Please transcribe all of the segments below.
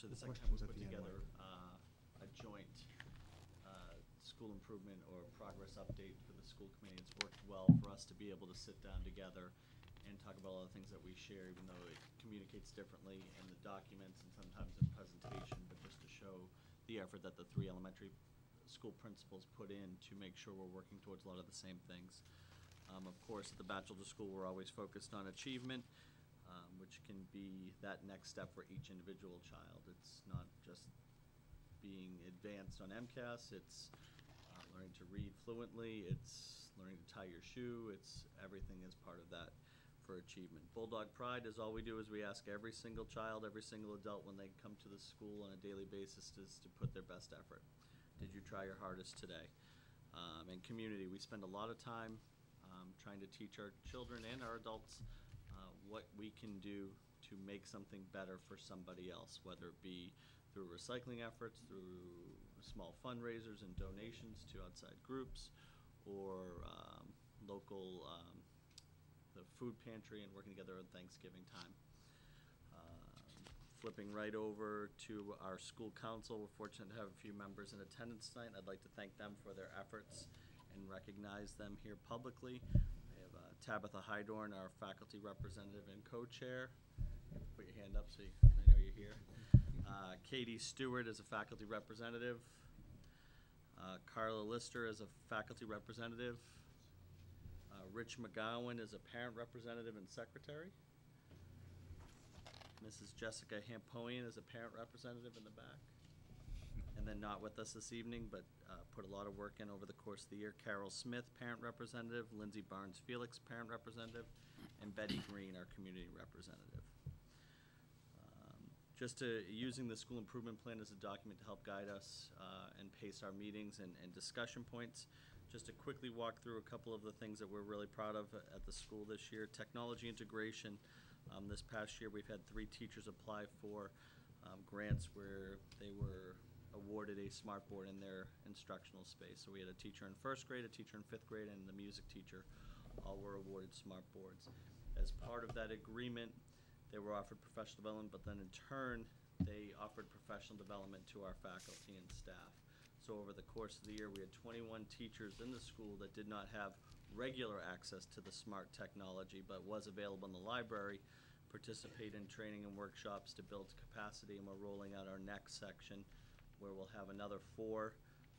actually the second time we put together a joint school improvement or progress update for the school committee. It's worked well for us to be able to sit down together and talk about all the things that we share, even though it communicates differently in the documents and sometimes in presentation, but just to show the effort that the 3 elementary school principals put in to make sure we're working towards a lot of the same things. Of course, at the Bachelor School, we're always focused on achievement, which can be that next step for each individual child. It's not just being advanced on MCAS, it's learning to read fluently, it's learning to tie your shoe, it's everything is part of that for achievement. Bulldog Pride is all we do is we ask every single child, every single adult when they come to the school on a daily basis is to put their best effort. Did you try your hardest today? And community, we spend a lot of time trying to teach our children and our adults what we can do to make something better for somebody else, whether it be through recycling efforts, through small fundraisers and donations to outside groups, or local the food pantry and working together on Thanksgiving time. Flipping right over to our school council, we're fortunate to have a few members in attendance tonight. I'd like to thank them for their efforts and recognize them here publicly. I have Tabitha Hydorn, our faculty representative and co-chair. Put your hand up so I know you're here. Katie Stewart is a faculty representative. Carla Lister is a faculty representative. Rich McGowan is a parent representative and secretary. Mrs. Jessica Hampoian is a parent representative in the back. And then not with us this evening, but put a lot of work in over the course of the year. Carol Smith, parent representative. Lindsay Barnes-Felix, parent representative. And Betty Green, our community representative. Using the school improvement plan as a document to help guide us and pace our meetings and discussion points. Just to quickly walk through a couple of the things that we're really proud of at the school this year. Technology integration. This past year, we've had 3 teachers apply for grants where they were awarded a smart board in their instructional space. So we had a teacher in 1st grade, a teacher in 5th grade, and the music teacher all were awarded smart boards. As part of that agreement, they were offered professional development, but then in turn, they offered professional development to our faculty and staff. So over the course of the year, we had 21 teachers in the school that did not have regular access to the smart technology, but was available in the library, participate in training and workshops to build capacity, and we're rolling out our next section where we'll have another 4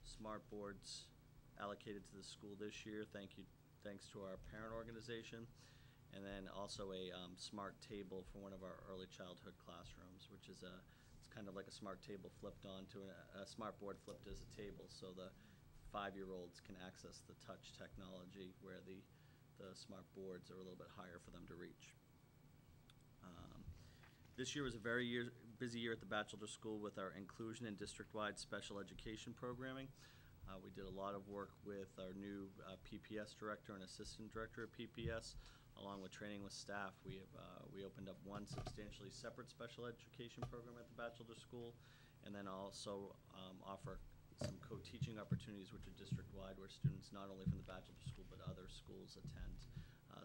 smart boards allocated to the school this year. Thanks to our parent organization. And then also a smart table for one of our early childhood classrooms, which is it's kind of like a smart table flipped onto a smart board flipped as a table, so the 5-year-olds can access the touch technology where the smart boards are a little bit higher for them to reach. This year was a very busy year at the Bachelor School with our inclusion and district-wide special education programming. We did a lot of work with our new PPS director and assistant director of PPS, along with training with staff. We opened up 1 substantially separate special education program at the Bachelor School, and then also offer some co-teaching opportunities which are district-wide, where students not only from the Bachelor School but other schools attend.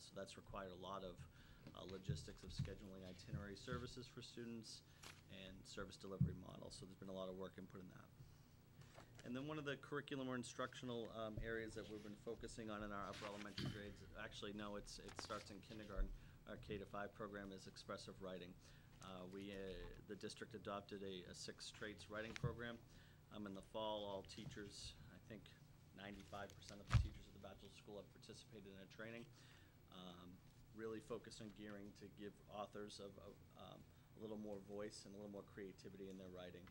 So that's required a lot of logistics of scheduling itinerary services for students and service delivery models. So there's been a lot of work input in that. And then one of the curriculum or instructional areas that we've been focusing on in our upper elementary grades, actually no, it starts in kindergarten. Our K-5 program is Expressive Writing. The district adopted a 6 traits writing program. In the fall, all teachers, I think 95% of the teachers at the Bachelor School have participated in a training, really focused on gearing to give authors a little more voice and a little more creativity in their writing.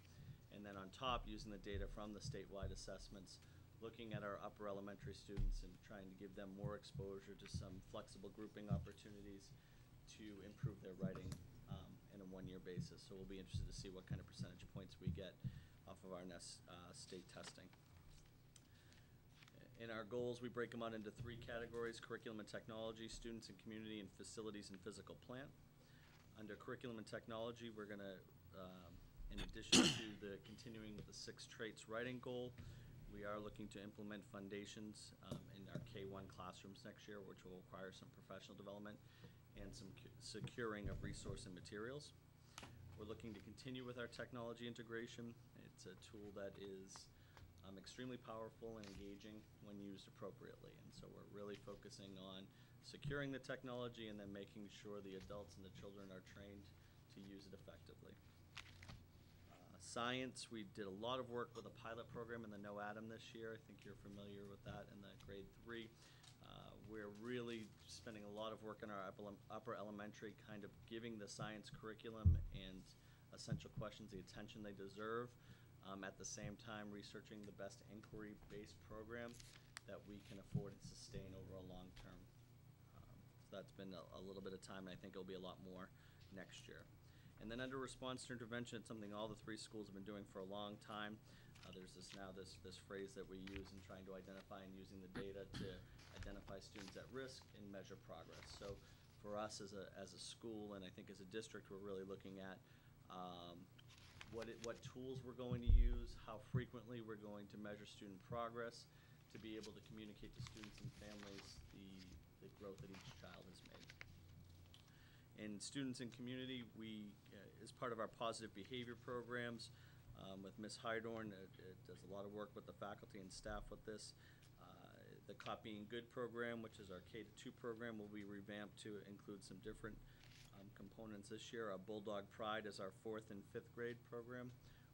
And then on top, using the data from the statewide assessments, looking at our upper elementary students and trying to give them more exposure to some flexible grouping opportunities to improve their writing in a 1-year basis. So we'll be interested to see what kind of percentage points we get off of our next state testing. In our goals, we break them out into 3 categories: curriculum and technology, students and community, and facilities and physical plant. Under curriculum and technology, we're going to in addition to the continuing with the 6 traits writing goal, we are looking to implement foundations in our K-1 classrooms next year, which will require some professional development and some securing of resource and materials. We're looking to continue with our technology integration. It's a tool that is extremely powerful and engaging when used appropriately. And so we're really focusing on securing the technology and then making sure the adults and the children are trained to use it effectively. Science, we did a lot of work with a pilot program in the No Atom this year. I think you're familiar with that in the grade 3. We're really spending a lot of work in our upper elementary, kind of giving the science curriculum and essential questions the attention they deserve. At the same time, researching the best inquiry-based program that we can afford and sustain over a long term. So that's been a little bit of time, and I think it'll be a lot more next year. And then under response to intervention, it's something all the 3 schools have been doing for a long time. There's this phrase that we use in trying to identify and using the data to identify students at risk and measure progress. So for us as a school, and I think as a district, we're really looking at what tools we're going to use, how frequently we're going to measure student progress to be able to communicate to students and families the growth that each child has made. In students and community, we, as part of our positive behavior programs, with Ms. Hydorn, does a lot of work with the faculty and staff with this. The Copying Good program, which is our K-2 program, will be revamped to include some different components this year. Our Bulldog Pride is our 4th and 5th grade program,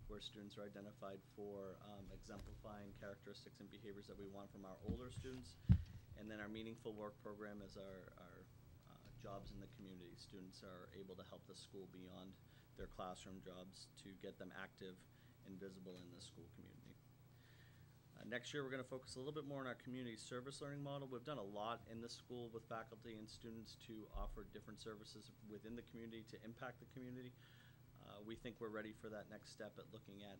where students are identified for exemplifying characteristics and behaviors that we want from our older students. And then our Meaningful Work program is our jobs in the community. Students are able to help the school beyond their classroom jobs to get them active and visible in the school community. Next year, we're going to focus a little bit more on our community service learning model. We've done a lot in the school with faculty and students to offer different services within the community to impact the community. We think we're ready for that next step at looking at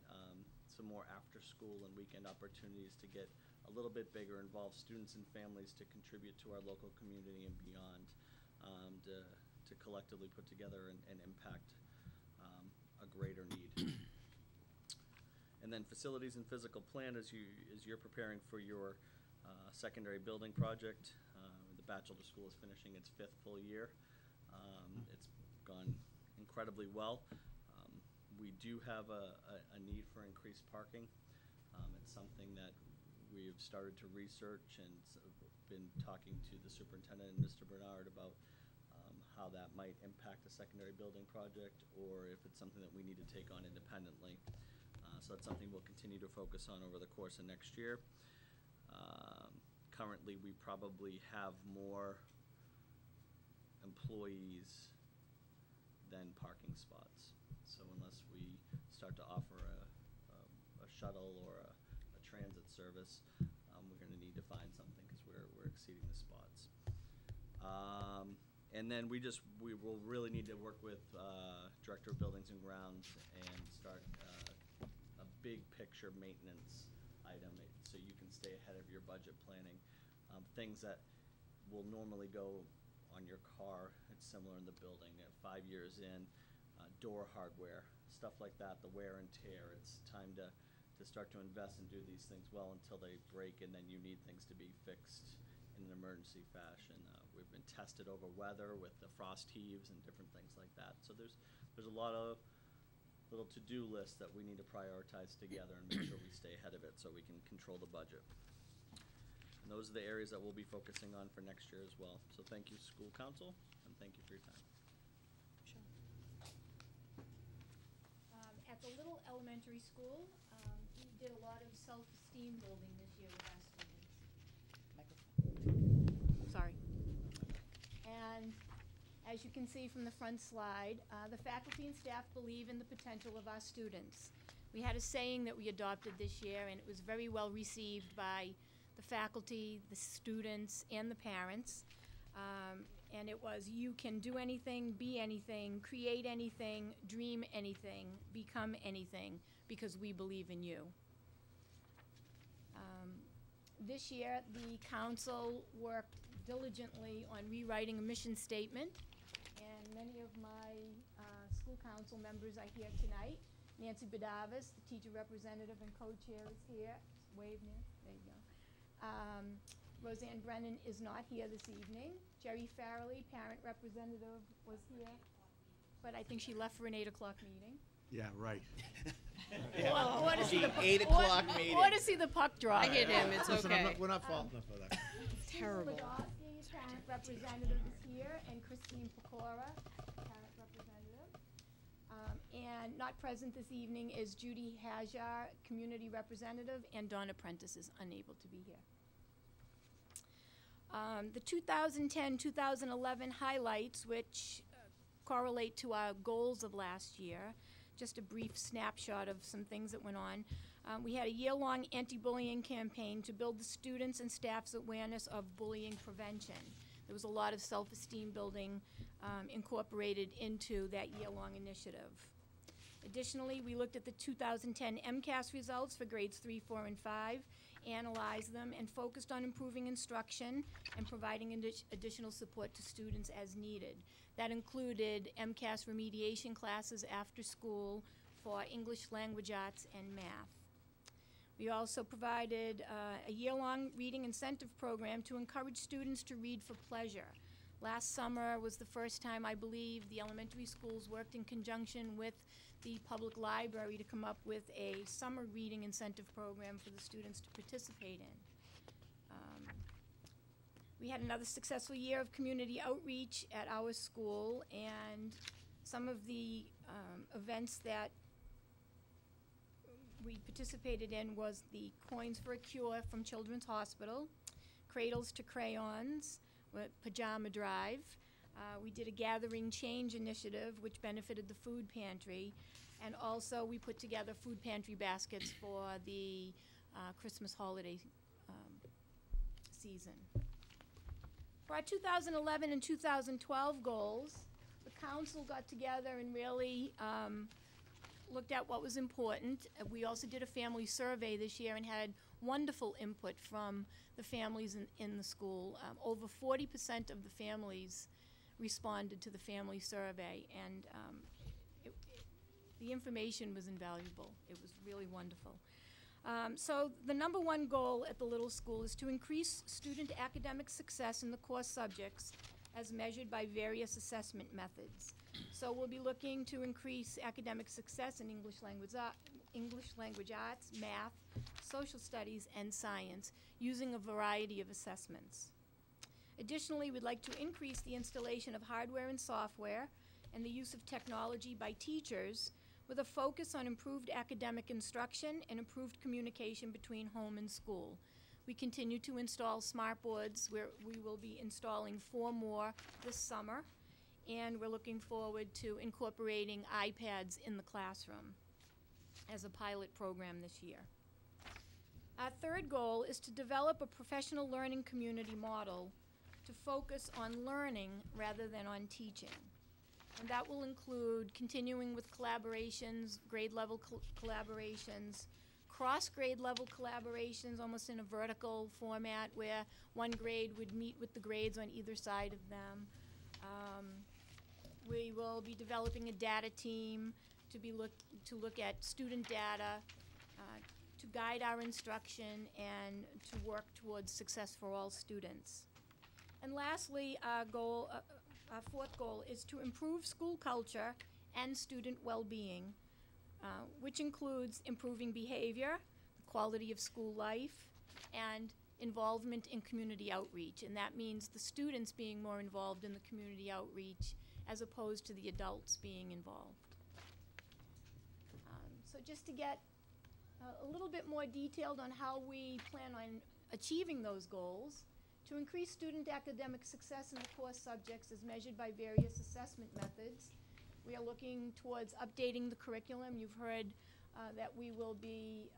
some more after-school and weekend opportunities to get a little bit bigger, involve students and families to contribute to our local community and beyond, to collectively put together and impact a greater need. And then facilities and physical plan as you're preparing for your secondary building project. The Bachelor School is finishing its 5th full year. It's gone incredibly well. We do have a need for increased parking. It's something that we've started to research and been talking to the superintendent and Mr. Bernard about how that might impact a secondary building project, or if it's something that we need to take on independently. So that's something we'll continue to focus on over the course of next year. Currently, we probably have more employees than parking spots. So unless we start to offer a shuttle or a transit service, we're going to need to find something because we're exceeding the spots. And then we will really need to work with Director of Buildings and Grounds and start a big picture maintenance item so you can stay ahead of your budget planning. Things that will normally go on your car, it's similar in the building. 5 years in, door hardware, stuff like that, the wear and tear. It's time to start to invest and do these things well until they break, and then you need things to be fixed in an emergency fashion. We've been tested over weather with the frost heaves and different things like that. So there's a lot of little to-do lists that we need to prioritize together and make sure we stay ahead of it so we can control the budget. And those are the areas that we'll be focusing on for next year as well. So thank you, School Council, and thank you for your time. Sure. At the Little Elementary School, we did a lot of self-esteem building this year with our students. Microphone. Sorry. And as you can see from the front slide, the faculty and staff believe in the potential of our students. We had a saying that we adopted this year, and it was very well received by the faculty, the students, and the parents. And it was, you can do anything, be anything, create anything, dream anything, become anything, because we believe in you. This year, the council worked diligently on rewriting a mission statement, and many of my school council members are here tonight. Nancy Badavis, the teacher representative and co-chair, is here. Wave, Nancy. There you go. Roseanne Brennan is not here this evening. Jerry Farrelly, parent representative, was here. but I think she left for an 8 o'clock meeting. Yeah, right. Or to see the 8 o'clock meeting. Or to see the puck drop. I hit him, it's Listen, okay. we're not faulting her for that. Terrible. Ladowski, parent representative, is here, and Christine Pecora, parent representative. And not present this evening is Judy Hajar, community representative, and Donna Prentice is unable to be here. The 2010-2011 highlights, which correlate to our goals of last year, just a brief snapshot of some things that went on. We had a year-long anti-bullying campaign to build the students' and staff's awareness of bullying prevention. There was a lot of self-esteem building incorporated into that year-long initiative. Additionally, we looked at the 2010 MCAS results for grades 3, 4, and 5, analyzed them, and focused on improving instruction and providing additional support to students as needed. That included MCAS remediation classes after school for English, language arts, and math. We also provided a year-long reading incentive program to encourage students to read for pleasure. Last summer was the first time, I believe, the elementary schools worked in conjunction with the public library to come up with a summer reading incentive program for the students to participate in. We had another successful year of community outreach at our school, and some of the events that we participated in was the Coins for a Cure from Children's Hospital, Cradles to Crayons, Pajama Drive. We did a Gathering Change initiative, which benefited the food pantry, and also we put together food pantry baskets for the Christmas holiday season. For our 2011 and 2012 goals, the council got together and really looked at what was important. We also did a family survey this year and had wonderful input from the families in the school. Over 40% of the families responded to the family survey, and the information was invaluable. It was really wonderful. So the number one goal at the little school is to increase student academic success in the core subjects as measured by various assessment methods. So we'll be looking to increase academic success in English language arts, math, social studies, and science using a variety of assessments. Additionally, we'd like to increase the installation of hardware and software and the use of technology by teachers with a focus on improved academic instruction and improved communication between home and school. We continue to install smart boards, where we will be installing 4 more this summer, and we're looking forward to incorporating iPads in the classroom as a pilot program this year. Our third goal is to develop a professional learning community model to focus on learning rather than on teaching. And that will include continuing with collaborations, grade level collaborations, cross-grade level collaborations, almost in a vertical format where one grade would meet with the grades on either side of them. We will be developing a data team to look at student data, to guide our instruction, and to work towards success for all students. And lastly, our fourth goal is to improve school culture and student well-being, which includes improving behavior, quality of school life, and involvement in community outreach. And that means the students being more involved in the community outreach as opposed to the adults being involved. So just to get a little bit more detailed on how we plan on achieving those goals, to increase student academic success in the core subjects as measured by various assessment methods, we are looking towards updating the curriculum. You've heard that we will be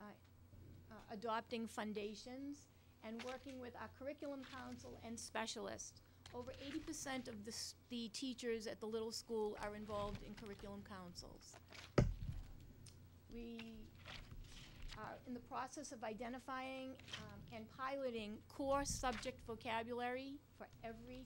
adopting foundations and working with our curriculum council and specialists. Over 80% of the teachers at the little school are involved in curriculum councils. We are in the process of identifying and piloting core subject vocabulary for every